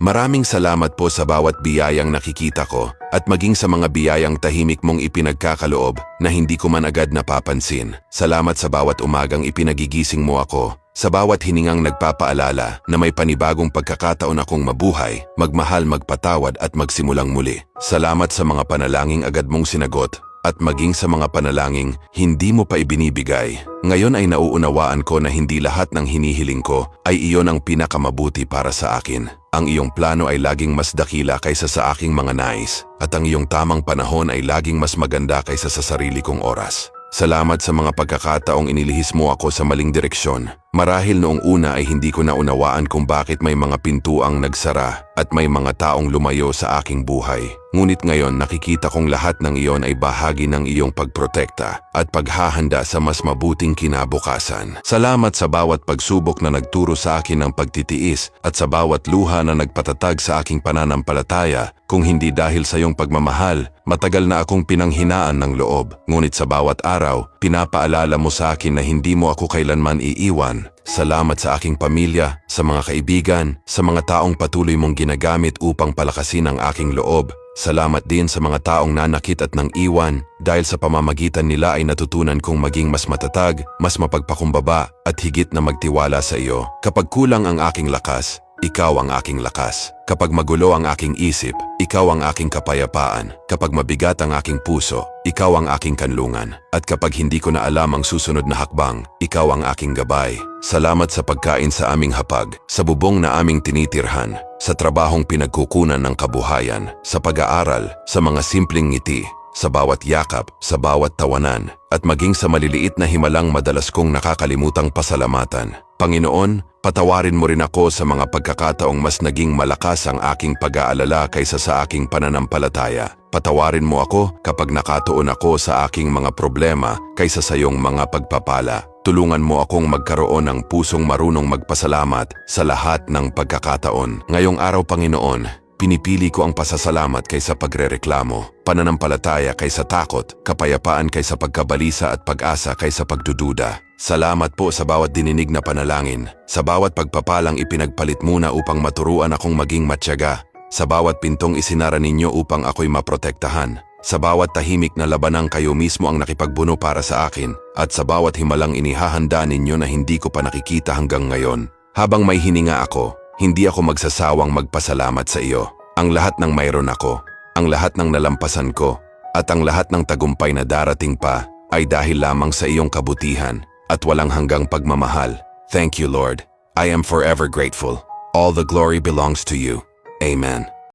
Maraming salamat po sa bawat biyayang nakikita ko at maging sa mga biyayang tahimik mong ipinagkakaloob na hindi ko man agad napapansin. Salamat sa bawat umagang ipinagigising mo ako, sa bawat hiningang nagpapaalala na may panibagong pagkakataon akong mabuhay, magmahal, magpatawad at magsimulang muli. Salamat sa mga panalangin agad mong sinagot at maging sa mga panalangin hindi mo pa ibinibigay. Ngayon ay nauunawaan ko na hindi lahat ng hinihiling ko ay iyon ang pinakamabuti para sa akin. Ang iyong plano ay laging mas dakila kaysa sa aking mga nais at ang iyong tamang panahon ay laging mas maganda kaysa sa sarili kong oras. Salamat sa mga pagkakataong inilihis mo ako sa maling direksyon. Marahil noong una ay hindi ko naunawaan kung bakit may mga pintuang nagsara at may mga taong lumayo sa aking buhay. Ngunit ngayon nakikita kong lahat ng iyon ay bahagi ng iyong pagprotekta at paghahanda sa mas mabuting kinabukasan. Salamat sa bawat pagsubok na nagturo sa akin ng pagtitiis at sa bawat luha na nagpatatag sa aking pananampalataya. Kung hindi dahil sa iyong pagmamahal, matagal na akong pinanghinaan ng loob. Ngunit sa bawat araw, pinapaalala mo sa akin na hindi mo ako kailanman iiwan. Salamat sa aking pamilya, sa mga kaibigan, sa mga taong patuloy mong ginagamit upang palakasin ang aking loob. Salamat din sa mga taong nanakit at nang iwan dahil sa pamamagitan nila ay natutunan kong maging mas matatag, mas mapagpakumbaba at higit na magtiwala sa iyo. Kapag kulang ang aking lakas, ikaw ang aking lakas. Kapag magulo ang aking isip, ikaw ang aking kapayapaan. Kapag mabigat ang aking puso, ikaw ang aking kanlungan. At kapag hindi ko na alam ang susunod na hakbang, ikaw ang aking gabay. Salamat sa pagkain sa aming hapag, sa bubong na aming tinitirhan, sa trabahong pinagkukunan ng kabuhayan, sa pag-aaral, sa mga simpleng ngiti, sa bawat yakap, sa bawat tawanan, at maging sa maliliit na himalang madalas kong nakakalimutang pasalamatan. Panginoon, patawarin mo rin ako sa mga pagkakataong mas naging malakas ang aking pag-aalala kaysa sa aking pananampalataya. Patawarin mo ako kapag nakatuon ako sa aking mga problema kaysa sa iyong mga pagpapala. Tulungan mo akong magkaroon ng pusong marunong magpasalamat sa lahat ng pagkakataon. Ngayong araw, Panginoon, pinipili ko ang pasasalamat kaysa pagrereklamo, pananampalataya kaysa takot, kapayapaan kaysa pagkabalisa at pag-asa kaysa pagdududa. Salamat po sa bawat dininig na panalangin, sa bawat pagpapalang ipinagpalit muna upang maturuan akong maging matyaga, sa bawat pintong isinara ninyo upang ako'y maprotektahan, sa bawat tahimik na labanang kayo mismo ang nakipagbuno para sa akin, at sa bawat himalang inihahanda ninyo na hindi ko pa nakikita hanggang ngayon. Habang may hininga ako, hindi ako magsasawang magpasalamat sa iyo. Ang lahat ng mayroon ako, ang lahat ng nalampasan ko, at ang lahat ng tagumpay na darating pa ay dahil lamang sa iyong kabutihan at walang hanggang pagmamahal. Thank you, Lord. I am forever grateful. All the glory belongs to you. Amen.